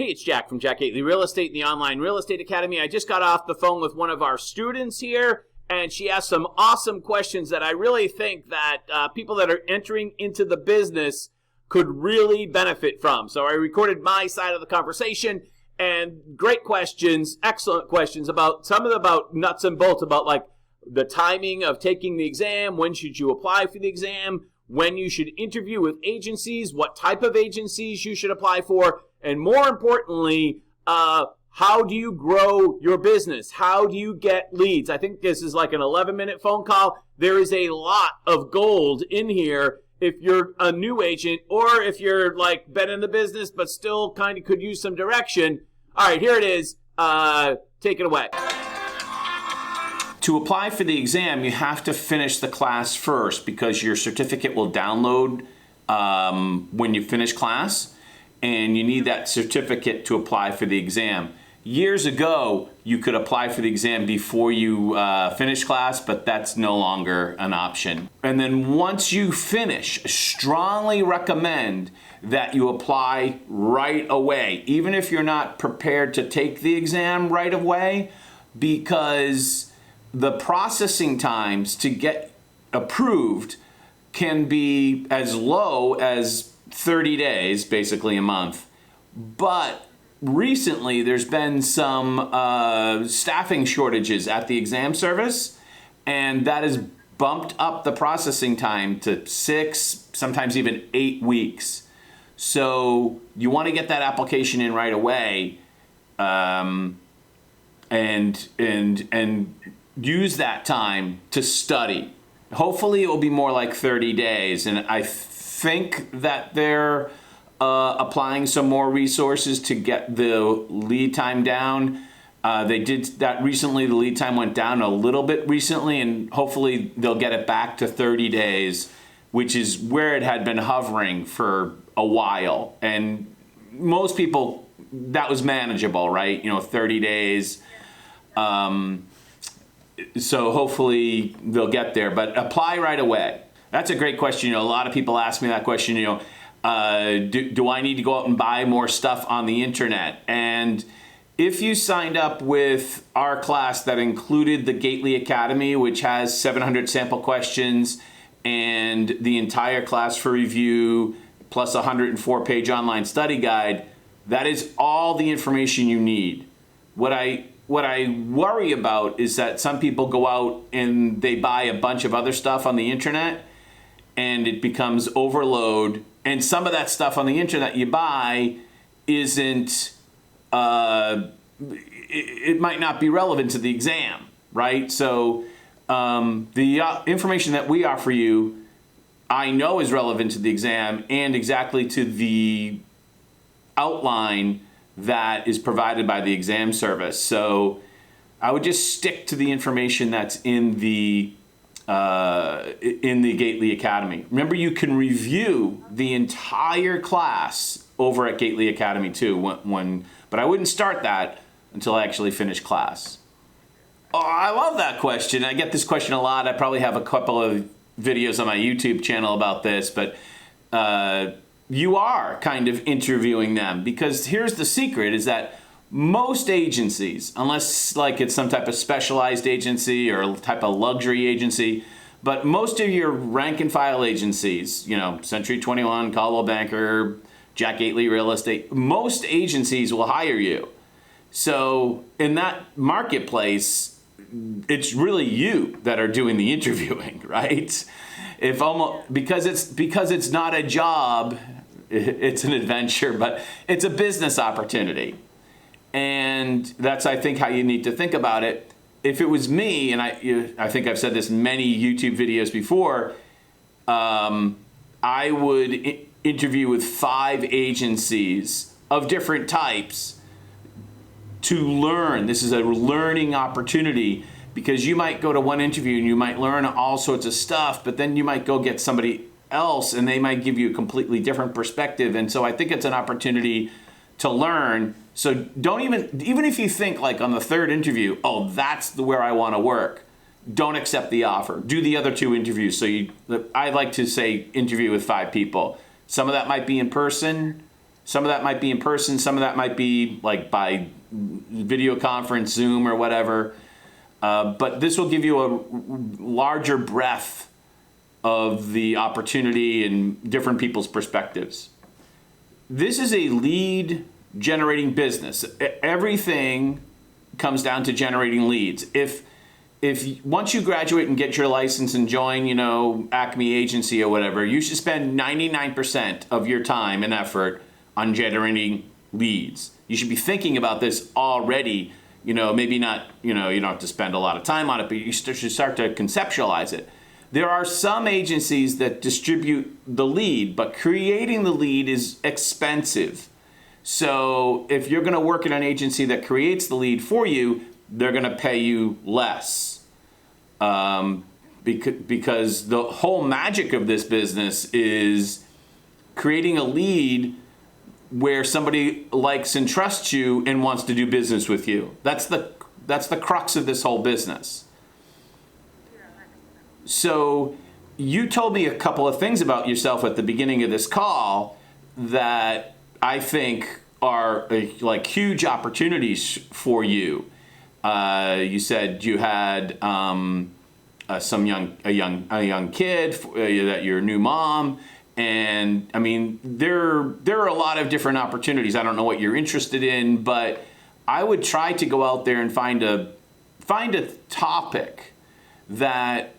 Hey, it's Jack from Jack Gately Real Estate and the Online Real Estate Academy. I just got off the phone with one of our students here, and she asked some awesome questions that I really think that people that are entering into the business could really benefit from. So I recorded my side of the conversation, and great questions, excellent questions about about nuts and bolts, about like the timing of taking the exam, when should you apply for the exam, when you should interview with agencies, what type of agencies you should apply for, and more importantly, how do you grow your business? How do you get leads? I think this is like an 11-minute phone call. There is a lot of gold in here if you're a new agent or if you're like been in the business but still kind of could use some direction. All right, here it is. Take it away. To apply for the exam, you have to finish the class first because your certificate will download when you finish class, and you need that certificate to apply for the exam. Years ago, you could apply for the exam before you finish class, but that's no longer an option. And then once you finish, strongly recommend that you apply right away, even if you're not prepared to take the exam right away, because the processing times to get approved can be as low as 30 days, basically a month. But recently there's been some staffing shortages at the exam service, and that has bumped up the processing time to 6, sometimes even 8 weeks. So you want to get that application in right away, and use that time to study. Hopefully it will be more like 30 days, and I think that they're applying some more resources to get the lead time down. They did that recently. The lead time went down a little bit recently, and hopefully they'll get it back to 30 days, which is where it had been hovering for a while. And most people, that was manageable, right? 30 days. So hopefully they'll get there, but apply right away. That's a great question. A lot of people ask me that question, do I need to go out and buy more stuff on the internet? And if you signed up with our class that included the Gately Academy, which has 700 sample questions and the entire class for review, plus a 104-page online study guide, that is all the information you need. What I worry about is that some people go out and they buy a bunch of other stuff on the internet, and it becomes overload. And some of that stuff on the internet you buy isn't, it might not be relevant to the exam, right? So the information that we offer you, I know is relevant to the exam and exactly to the outline that is provided by the exam service. So I would just stick to the information that's in the Gately Academy. Remember, you can review the entire class over at Gately Academy too. But I wouldn't start that until I actually finish class. Oh, I love that question. I get this question a lot. I probably have a couple of videos on my YouTube channel about this, but you are kind of interviewing them, because here's the secret, is that most agencies, unless like it's some type of specialized agency or type of luxury agency, but most of your rank and file agencies, Century 21, Coldwell Banker, Jack Gately Real Estate, most agencies will hire you. So in that marketplace, it's really you that are doing the interviewing, right? Because it's not a job, it's an adventure, but it's a business opportunity. And that's, I think, how you need to think about it. If it was me, and I think I've said this in many YouTube videos before, I would interview with 5 agencies of different types to learn. This is a learning opportunity, because you might go to one interview and you might learn all sorts of stuff, but then you might go get somebody else and they might give you a completely different perspective. And so I think it's an opportunity to learn. So don't even if you think like on the 3rd interview, oh, that's where I want to work, don't accept the offer. Do the other 2 interviews. So I like to say interview with 5 people. Some of that might be in person, Some of that might be in person. Some of that might be like by video conference, Zoom or whatever. But this will give you a larger breadth of the opportunity and different people's perspectives. This is a lead generating business. Everything comes down to generating leads. If once you graduate and get your license and join, Acme Agency or whatever, you should spend 99% of your time and effort on generating leads. You should be thinking about this already. Maybe not, you don't have to spend a lot of time on it, but you should start to conceptualize it. There are some agencies that distribute the lead, but creating the lead is expensive. So if you're going to work in an agency that creates the lead for you, they're going to pay you less. Because the whole magic of this business is creating a lead where somebody likes and trusts you and wants to do business with you. That's the crux of this whole business. So you told me a couple of things about yourself at the beginning of this call that I think are like huge opportunities for you. You said you had a young kid, that you're a new mom. And I mean, there are a lot of different opportunities. I don't know what you're interested in, but I would try to go out there and find a topic that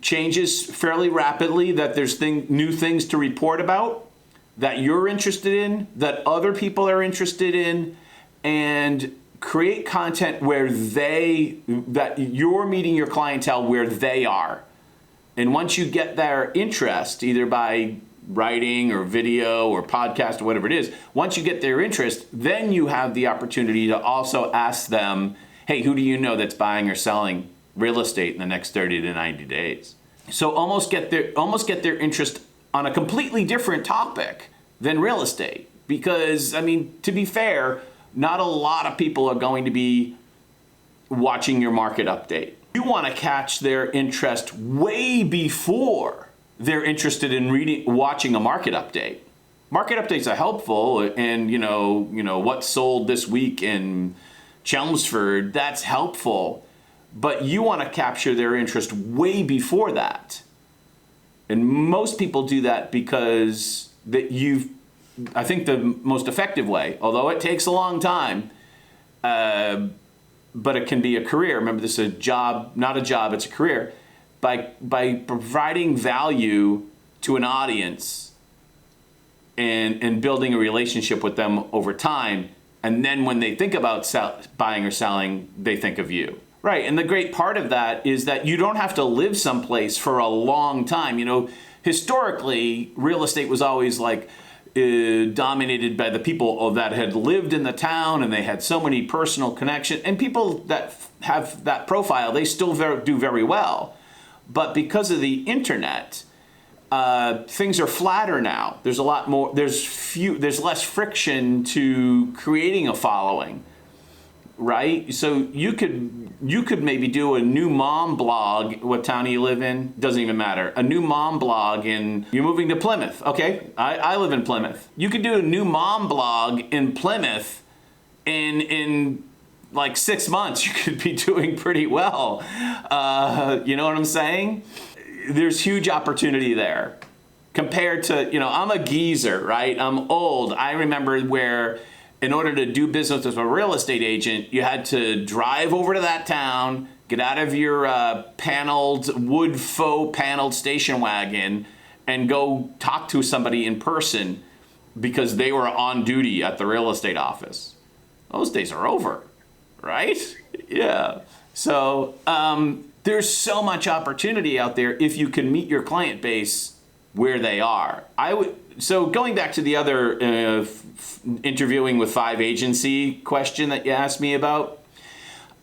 changes fairly rapidly, that there's new things to report about, that you're interested in, that other people are interested in, and create content that you're meeting your clientele where they are. And once you get their interest, either by writing or video or podcast or whatever it is, once you get their interest, then you have the opportunity to also ask them, hey, who do you know that's buying or selling real estate in the next 30 to 90 days? So almost get their interest on a completely different topic than real estate. Because, I mean, to be fair, not a lot of people are going to be watching your market update. You want to catch their interest way before they're interested in watching a market update. Market updates are helpful, and what sold this week in Chelmsford, that's helpful. But you want to capture their interest way before that. And most people do that because I think the most effective way, although it takes a long time, but it can be a career. Remember, this is a job, not a job, it's a career. By providing value to an audience and building a relationship with them over time, and then when they think about buying or selling, they think of you. Right, and the great part of that is that you don't have to live someplace for a long time. Historically, real estate was always dominated by the people that had lived in the town, and they had so many personal connections. And people that have that profile, they still do very well. But because of the internet, things are flatter now. There's a lot more. There's less friction to creating a following, right? So you could maybe do a new mom blog. What town do you live in? Doesn't even matter. A new mom blog you're moving to Plymouth. Okay, I live in Plymouth. You could do a new mom blog in Plymouth in like 6 months. You could be doing pretty well. You know what I'm saying? There's huge opportunity there compared to, I'm a geezer, right? I'm old. I remember where in order to do business as a real estate agent, you had to drive over to that town, get out of your wood faux paneled station wagon, and go talk to somebody in person because they were on duty at the real estate office. Those days are over, right? Yeah. So there's so much opportunity out there if you can meet your client base where they are. So going back to the other interviewing with 5 agency question that you asked me about,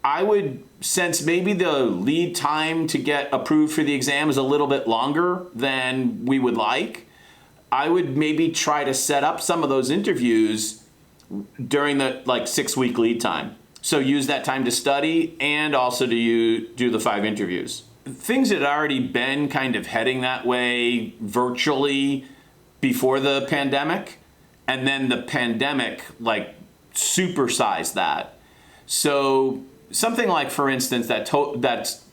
I would sense maybe the lead time to get approved for the exam is a little bit longer than we would like. I would maybe try to set up some of those interviews during the 6-week lead time. So use that time to study and also to do the 5 interviews. Things that had already been kind of heading that way virtually before the pandemic, and then the pandemic like supersized that. So something like, for instance, that's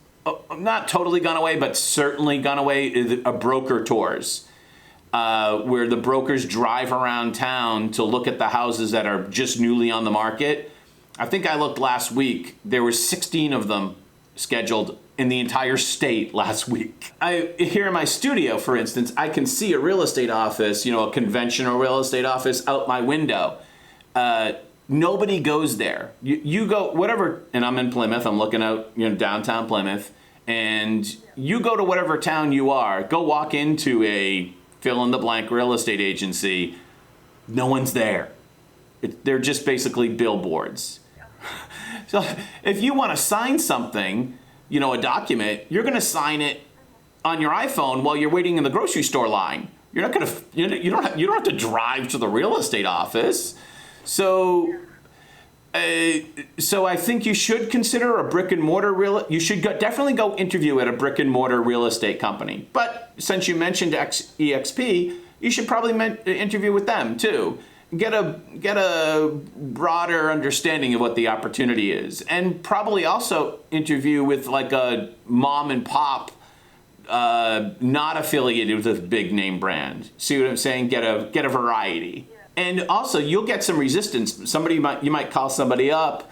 not totally gone away, but certainly gone away, is a broker tours, where the brokers drive around town to look at the houses that are just newly on the market. I think I looked last week, there were 16 of them scheduled in the entire state last week. Here in my studio, for instance, I can see a real estate office, a conventional real estate office out my window. Nobody goes there. You go, whatever, and I'm in Plymouth, I'm looking out, downtown Plymouth, and you go to whatever town you are, go walk into a fill-in-the-blank real estate agency, no one's there. They're just basically billboards. So if you want to sign something, a document, you're going to sign it on your iPhone while you're waiting in the grocery store line. You're not going to, you don't have to drive to the real estate office. So I think you should consider a brick and mortar you should definitely go interview at a brick and mortar real estate company. But since you mentioned EXP, you should probably interview with them too. Get a broader understanding of what the opportunity is, and probably also interview with like a mom and pop, not affiliated with a big name brand. See what I'm saying? Get a variety. And also, you'll get some resistance. You might call somebody up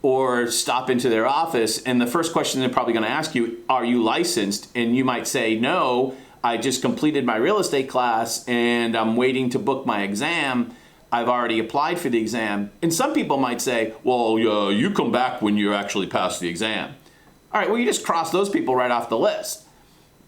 or stop into their office, and the first question they're probably going to ask you, are you licensed? And you might say, no, I just completed my real estate class and I'm waiting to book my exam. I've already applied for the exam. And some people might say, well, you come back when you actually pass the exam. All right, well, you just cross those people right off the list.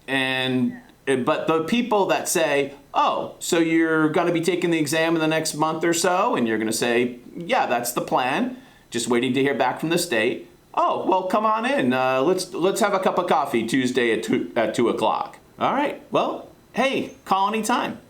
But the people that say, oh, so you're going to be taking the exam in the next month or so, and you're going to say, yeah, that's the plan, just waiting to hear back from the state. Oh, well, come on in. Let's have a cup of coffee Tuesday at 2 o'clock. All right, well, hey, call anytime.